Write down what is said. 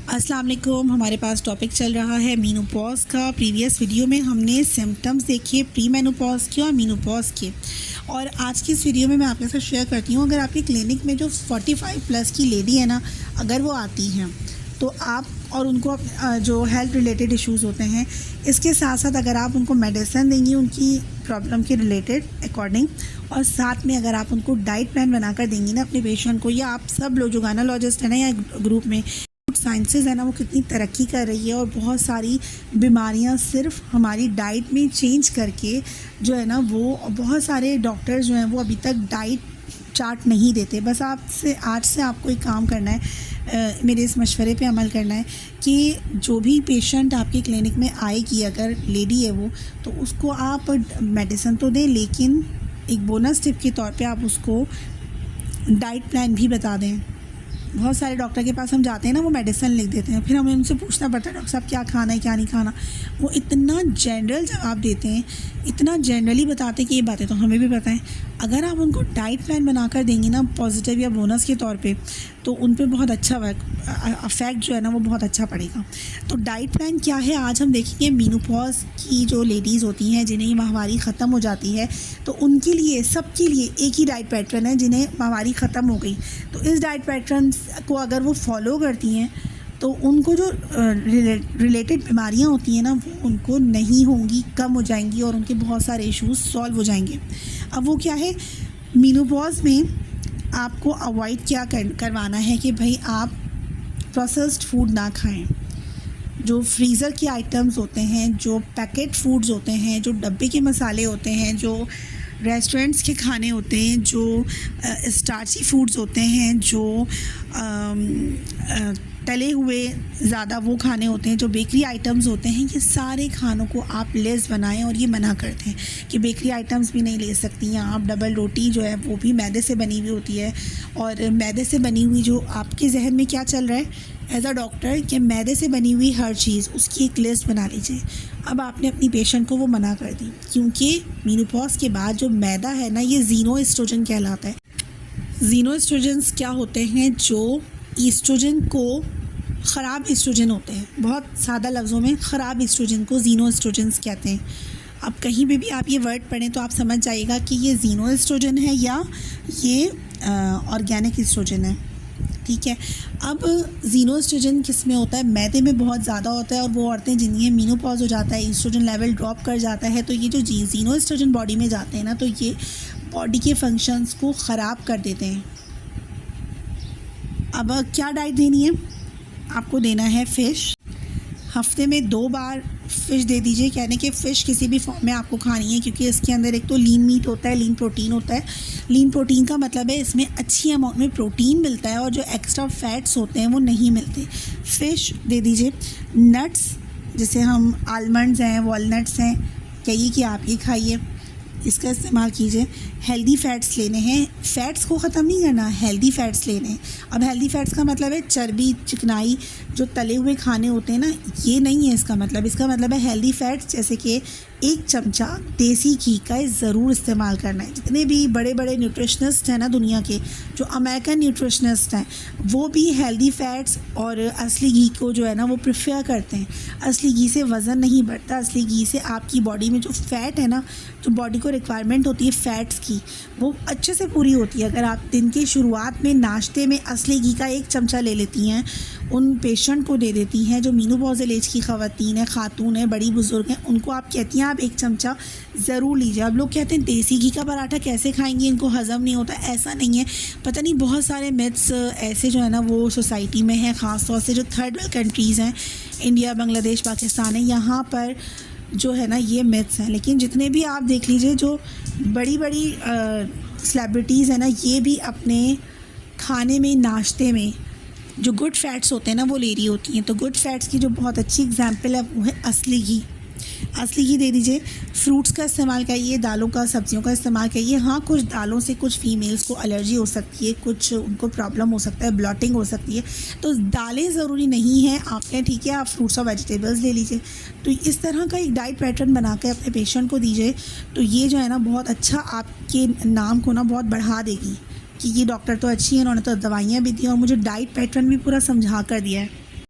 अस्सलाम वालेकुम। हमारे पास टॉपिक चल रहा है मीनोपॉज़ का। प्रीवियस वीडियो में हमने सिम्टम्स देखे प्री मेनोपॉज़ के और मीनोपॉज़ के, और आज की इस वीडियो में मैं आपके साथ शेयर करती हूँ, अगर आपकी क्लिनिक में जो 45 प्लस की लेडी है ना, अगर वो आती हैं तो आप और उनको जो हेल्थ रिलेटेड इश्यूज़ होते हैं, इसके साथ साथ अगर आप उनको मेडिसिन देंगी उनकी प्रॉब्लम के रिलेटेड अकॉर्डिंग, और साथ में अगर आप उनको डाइट प्लान बनाकर देंगी ना अपने पेशेंट को, या आप सब लोग जो गायनोलॉजिस्ट है ना या ग्रुप में साइंसेस है ना, वो कितनी तरक्की कर रही है और बहुत सारी बीमारियां सिर्फ हमारी डाइट में चेंज करके जो है ना, वो बहुत सारे डॉक्टर्स जो हैं वो अभी तक डाइट चार्ट नहीं देते। बस आपसे आज से आपको एक काम करना है, मेरे इस मशवरे पे अमल करना है कि जो भी पेशेंट आपकी क्लिनिक में आएगी, अगर लेडी है वो, तो उसको आप मेडिसिन तो दें, लेकिन एक बोनस टिप के तौर पे आप उसको डाइट प्लान भी बता दें। बहुत सारे डॉक्टर के पास हम जाते हैं ना, वो मेडिसिन लिख देते हैं, फिर हमें उनसे पूछना पड़ता है डॉक्टर साहब क्या खाना है क्या नहीं खाना। वो इतना जनरल जवाब देते हैं, इतना जनरली बताते हैं कि ये बातें तो हमें भी पता है। अगर आप उनको डाइट प्लान बनाकर देंगी ना पॉजिटिव या बोनस के तौर पे, तो उन पे बहुत अच्छा अफेक्ट जो है ना वो बहुत अच्छा पड़ेगा। तो डाइट प्लान क्या है आज हम देखेंगे। मेनोपॉज़ की जो लेडीज़ होती हैं जिन्हें ये माहवारी ख़त्म हो जाती है, तो उनके लिए सबके लिए एक ही डाइट पैटर्न है। जिन्हें माहवारी ख़त्म हो गई तो इस डाइट पैटर्न को अगर वो फॉलो करती हैं तो उनको जो रिलेटेड बीमारियां होती हैं ना, वो उनको नहीं होंगी, कम हो जाएंगी और उनके बहुत सारे इश्यूज सॉल्व हो जाएंगे। अब वो क्या है, मेनोपॉज़ में आपको अवॉइड क्या करवाना है कि भाई आप प्रोसेस्ड फूड ना खाएं। जो फ्रीज़र के आइटम्स होते हैं, जो पैकेट फूड्स होते हैं, जो डब्बे के मसाले होते हैं, जो रेस्टोरेंट्स के खाने होते हैं, जो स्टार्ची फूड्स होते हैं, जो तले हुए ज़्यादा वो खाने होते हैं, जो बेकरी आइटम्स होते हैं, ये सारे खानों को आप लेस बनाएं और ये मना करते हैं कि बेकरी आइटम्स भी नहीं ले सकती हैं आप। डबल रोटी जो है वो भी मैदे से बनी हुई होती है, और मैदे से बनी हुई जो आपके जहन में क्या चल रहा है एज अ डॉक्टर कि मैदे से बनी हुई हर चीज़, उसकी एक लिस्ट बना लीजिए। अब आपने अपनी पेशेंट को वो मना कर दी, क्योंकि मेनोपॉज़ के बाद जो मैदा है ना, ये ज़ीनोएस्ट्रोजन कहलाता है। ज़ीनोएस्ट्रोजन्स क्या होते हैं, जो ईस्ट्रोजन को ख़राब ईस्ट्रोजन होते हैं। बहुत सादा लफ्ज़ों में ख़राब ईस्ट्रोजन को ज़ीनोएस्ट्रोजन्स कहते हैं। अब कहीं पे भी आप ये वर्ड पढ़ें तो आप समझ जाइएगा कि ये ज़ीनोएस्ट्रोजन है या ये ऑर्गेनिक ईस्ट्रोजन है, ठीक है। अब ज़ीनोएस्ट्रोजन किस में होता है, मैदे में बहुत ज़्यादा होता है, और वो औरतें जिन्हें मेनोपॉज़ हो जाता है, ईस्ट्रोजन लेवल ड्रॉप कर जाता है, तो ये जो ज़ीनोएस्ट्रोजन बॉडी में जाते हैं ना, तो ये बॉडी के फंक्शंस को ख़राब कर देते हैं। अब क्या डाइट देनी है आपको, देना है फ़िश। हफ्ते में 2 बार फ़िश दे दीजिए। कहने कि फ़िश किसी भी फॉर्म में आपको खानी है, क्योंकि इसके अंदर एक तो लीन मीट होता है, लीन प्रोटीन होता है। लीन प्रोटीन का मतलब है इसमें अच्छी अमाउंट में प्रोटीन मिलता है और जो एक्स्ट्रा फैट्स होते हैं वो नहीं मिलते। फ़िश दे दीजिए। नट्स, जैसे हम आलमंड्स हैं, वॉलनट्स हैं, कहिए कि आप ये खाइए, इसका इस्तेमाल कीजिए। हेल्दी फ़ैट्स लेने हैं, फ़ैट्स को ख़त्म नहीं करना, हेल्दी फ़ैट्स लेने हैं। अब हेल्दी फ़ैट्स का मतलब है चर्बी, चिकनाई, जो तले हुए खाने होते हैं ना, ये नहीं है इसका मतलब। इसका मतलब है हेल्दी फ़ैट्स, जैसे कि 1 चमचा देसी घी का ज़रूर इस्तेमाल करना है। जितने भी बड़े बड़े न्यूट्रिशनिस्ट हैं ना दुनिया के, जो अमेरिकन न्यूट्रिशनिस्ट हैं, वो भी हेल्दी फ़ैट्स और असली घी को जो है ना वो प्रेफर करते हैं। असली घी से वज़न नहीं बढ़ता, असली घी से आपकी बॉडी में जो फ़ैट है ना, जो बॉडी को रिक्वायरमेंट होती है फ़ैट्स की, वो अच्छे से पूरी होती है। अगर आप दिन की शुरुआत में नाश्ते में असली घी का 1 चमचा ले लेती हैं, उन पेशेंट को दे देती हैं जो मेनोपॉज़ल एज की ख़वातीन है, खातून है, बड़ी बुज़ुर्ग हैं, उनको आप कहती हैं आप 1 चमचा ज़रूर लीजिए। अब लोग कहते हैं देसी घी का पराठा कैसे खाएंगे, इनको हज़म नहीं होता। ऐसा नहीं है, पता नहीं बहुत सारे मिथ्स ऐसे जो है ना वो सोसाइटी में हैं, ख़ास तौर से जो थर्ड वर्ल्ड कंट्रीज़ हैं, इंडिया, बांग्लादेश, पाकिस्तान है, यहाँ पर जो है ना ये मिथ्स हैं। लेकिन जितने भी आप देख लीजिए, जो बड़ी बड़ी सेलिब्रिटीज़ हैं ना, ये भी अपने खाने में, नाश्ते में जो गुड फैट्स होते हैं ना वो ले रही होती हैं। तो गुड फैट्स की जो बहुत अच्छी एग्जांपल है वो है असली घी। असली घी दे दीजिए। फ्रूट्स का इस्तेमाल करिए, दालों का, सब्जियों का इस्तेमाल करिए। हाँ, कुछ दालों से कुछ फीमेल्स को एलर्जी हो सकती है, कुछ उनको प्रॉब्लम हो सकता है, ब्लॉटिंग हो सकती है, तो दालें ज़रूरी नहीं है आपने, ठीक है, आप फ्रूट्स और वेजिटेबल्स ले लीजिए। तो इस तरह का एक डाइट पैटर्न बना के अपने पेशेंट को दीजिए, तो ये जो है ना बहुत अच्छा आपके नाम को ना बहुत बढ़ा देगी कि ये डॉक्टर तो अच्छी है, उन्होंने तो दवाइयाँ भी दी और मुझे डाइट पैटर्न भी पूरा समझा कर दिया है।